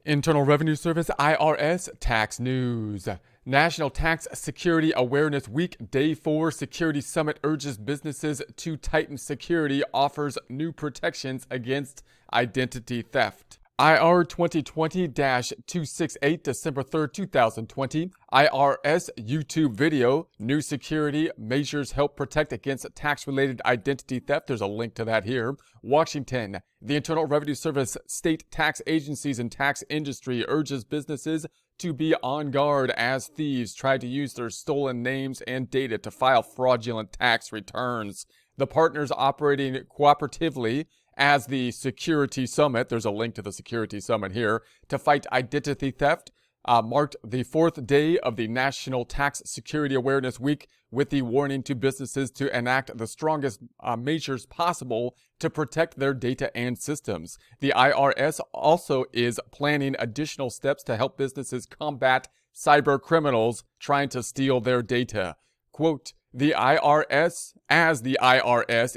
Internal Revenue Service IRS Tax News. National Tax Security Awareness Week Day 4 Security Summit urges businesses to tighten security, offers new protections against identity theft. IR 2020-268, December 3rd, 2020. IRS YouTube video, new security measures help protect against tax-related identity theft. There's a link to that here. Washington, the Internal Revenue Service, state tax agencies, and tax industry urges businesses to be on guard as thieves try to use their stolen names and data to file fraudulent tax returns. The partners operating cooperatively as the Security Summit, there's a link to the Security Summit here, to fight identity theft, marked the fourth day of the National Tax Security Awareness Week with the warning to businesses to enact the strongest measures possible to protect their data and systems. The IRS also is planning additional steps to help businesses combat cybercriminals trying to steal their data. Quote, the IRS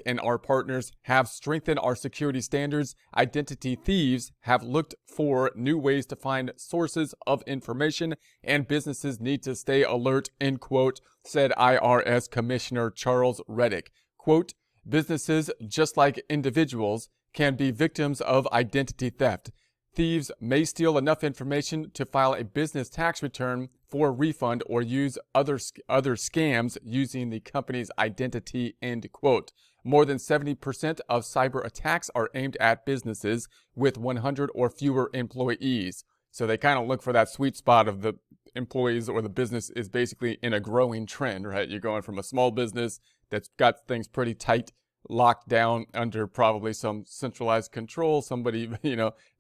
and our partners have strengthened our security standards, identity thieves have looked for new ways to find sources of information, and businesses need to stay alert, end quote, said IRS Commissioner Charles Rettig. Quote, businesses, just like individuals, can be victims of identity theft. Thieves may steal enough information to file a business tax return for a refund or use other scams using the company's identity, end quote. More than 70% of cyber attacks are aimed at businesses with 100 or fewer employees. So they kind of look for that sweet spot of the employees or the business is basically in a growing trend, right? You're going from a small business that's got things pretty tight, locked down under probably some centralized control, somebody,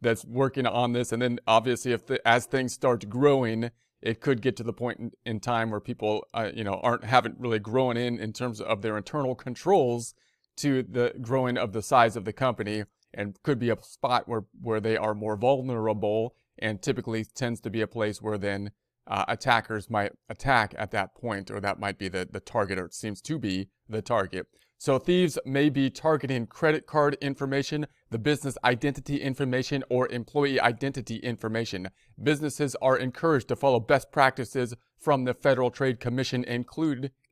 that's working on this. And then obviously as things start growing, it could get to the point in time where people, haven't really grown in terms of their internal controls to the growing of the size of the company, and could be a spot where they are more vulnerable, and typically tends to be a place where then attackers might attack at that point, or that might be the target, or it seems to be the target. So thieves may be targeting credit card information, the business identity information, or employee identity information. Businesses are encouraged to follow best practices from the Federal Trade Commission,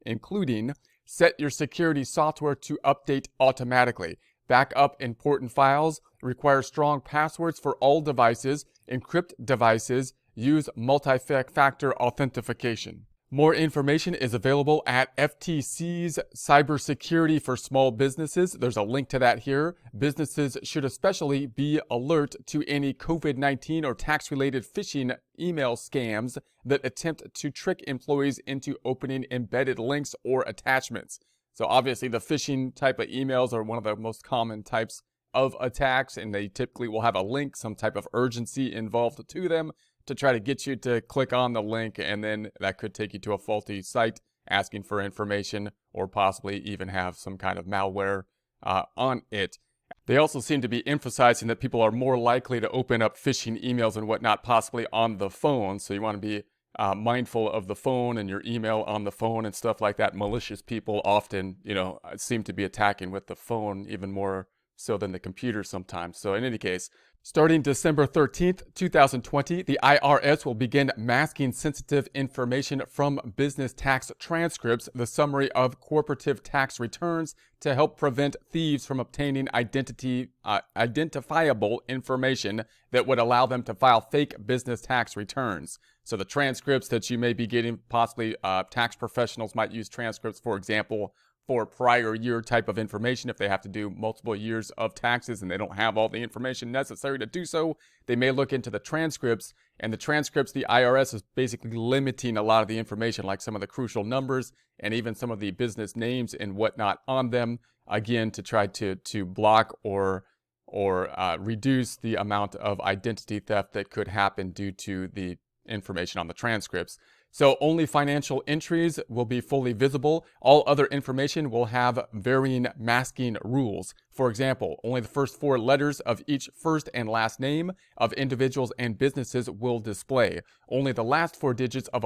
including set your security software to update automatically, back up important files, require strong passwords for all devices, encrypt devices, use multi-factor authentication. More information is available at FTC's Cybersecurity for Small Businesses. There's a link to that here. Businesses should especially be alert to any COVID-19 or tax-related phishing email scams that attempt to trick employees into opening embedded links or attachments. So obviously the phishing type of emails are one of the most common types of attacks, and they typically will have a link, some type of urgency involved to them, to try to get you to click on the link, and then that could take you to a faulty site asking for information, or possibly even have some kind of malware on it. They also seem to be emphasizing that people are more likely to open up phishing emails and whatnot, possibly on the phone. So you want to be mindful of the phone and your email on the phone and stuff like that. Malicious people often, seem to be attacking with the phone even more so than the computer sometimes. So in any case, starting December 13th, 2020, the IRS will begin masking sensitive information from business tax transcripts, the summary of corporative tax returns, to help prevent thieves from obtaining identifiable information that would allow them to file fake business tax returns. So the transcripts that you may be getting, possibly tax professionals might use transcripts, for example, for prior year type of information. If they have to do multiple years of taxes and they don't have all the information necessary to do so, they may look into the transcripts. And the transcripts, the IRS is basically limiting a lot of the information, like some of the crucial numbers and even some of the business names and whatnot on them, again, to try to block or reduce the amount of identity theft that could happen due to the information on the transcripts. So only financial entries will be fully visible. All other information will have varying masking rules. For example, only the first 4 letters of each first and last name of individuals and businesses will display. Only the last 4 digits of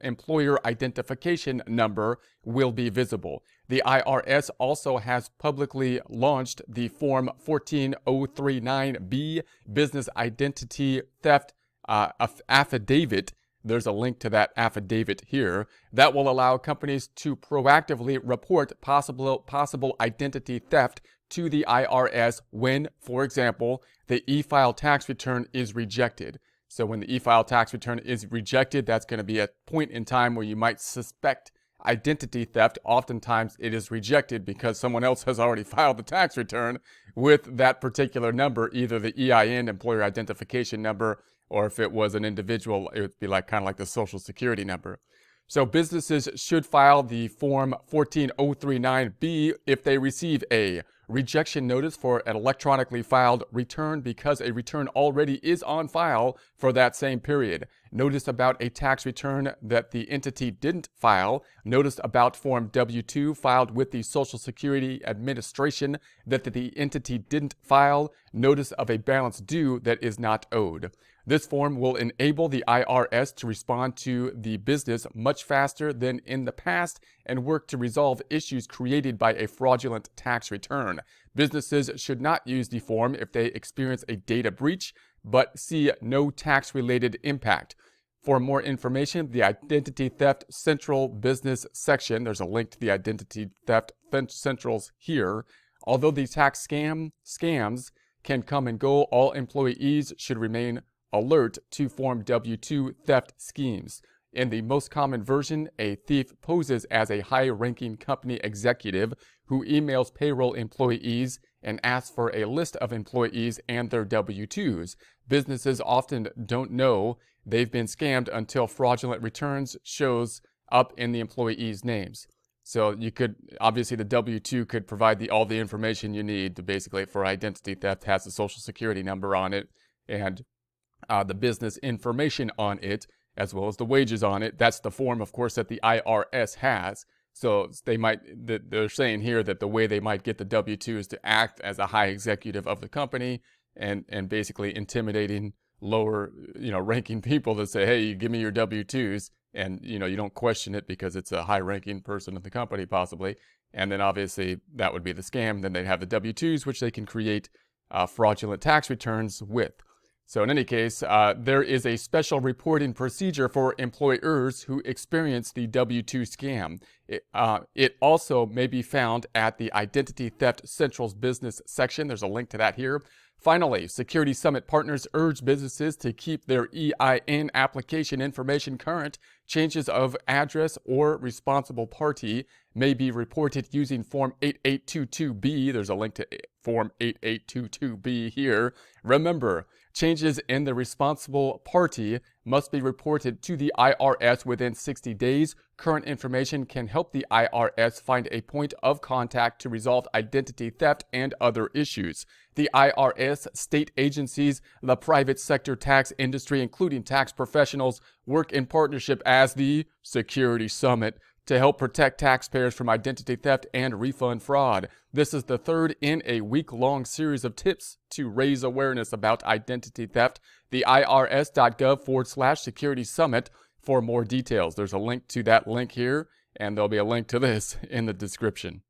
employer identification number will be visible. The IRS also has publicly launched the Form 14039B Business Identity Theft Affidavit. There's a link to that affidavit here that will allow companies to proactively report possible identity theft to the IRS when, for example, the e-file tax return is rejected. So when the e-file tax return is rejected, that's going to be a point in time where you might suspect identity theft. Oftentimes it is rejected because someone else has already filed the tax return with that particular number, either the EIN, employer identification number, or if it was an individual, it would be kind of like the social security number. So businesses should file the Form 14039B if they receive a rejection notice for an electronically filed return because a return already is on file for that same period. Notice about a tax return that the entity didn't file. Notice about Form W-2 filed with the Social Security Administration that the entity didn't file. Notice of a balance due that is not owed. This form will enable the IRS to respond to the business much faster than in the past and work to resolve issues created by a fraudulent tax return. Businesses should not use the form if they experience a data breach, but see no tax-related impact. For more information, the Identity Theft Central Business section, there's a link to the Identity Theft Centrals here. Although the tax scams can come and go, all employees should remain alert to Form W-2 theft schemes. In the most common version, a thief poses as a high-ranking company executive who emails payroll employees and asks for a list of employees and their W-2s. Businesses often don't know they've been scammed until fraudulent returns shows up in the employees' names. So you could, obviously the W-2 could provide all the information you need to basically for identity theft, has the social security number on it and the business information on it, as well as the wages on it. That's the form, of course, that the IRS has. So they're saying here that the way they might get the W-2 is to act as a high executive of the company and basically intimidating lower, ranking people to say, hey, give me your W-2s. And, you don't question it because it's a high ranking person of the company possibly. And then obviously that would be the scam. Then they'd have the W-2s, which they can create fraudulent tax returns with. So in any case, there is a special reporting procedure for employers who experience the W-2 scam. It also may be found at the Identity Theft Central's Business section. There's a link to that here. Finally, Security Summit partners urge businesses to keep their EIN application information current. Changes of address or responsible party may be reported using Form 8822B. There's a link to Form 8822B here. Remember, changes in the responsible party must be reported to the IRS within 60 days. Current information can help the IRS find a point of contact to resolve identity theft and other issues. The IRS, state agencies, the private sector tax industry, including tax professionals, work in partnership as the Security Summit to help protect taxpayers from identity theft and refund fraud. This is the third in a week-long series of tips to raise awareness about identity theft. The irs.gov/Security Summit for more details. There's a link to that link here, and there'll be a link to this in the description.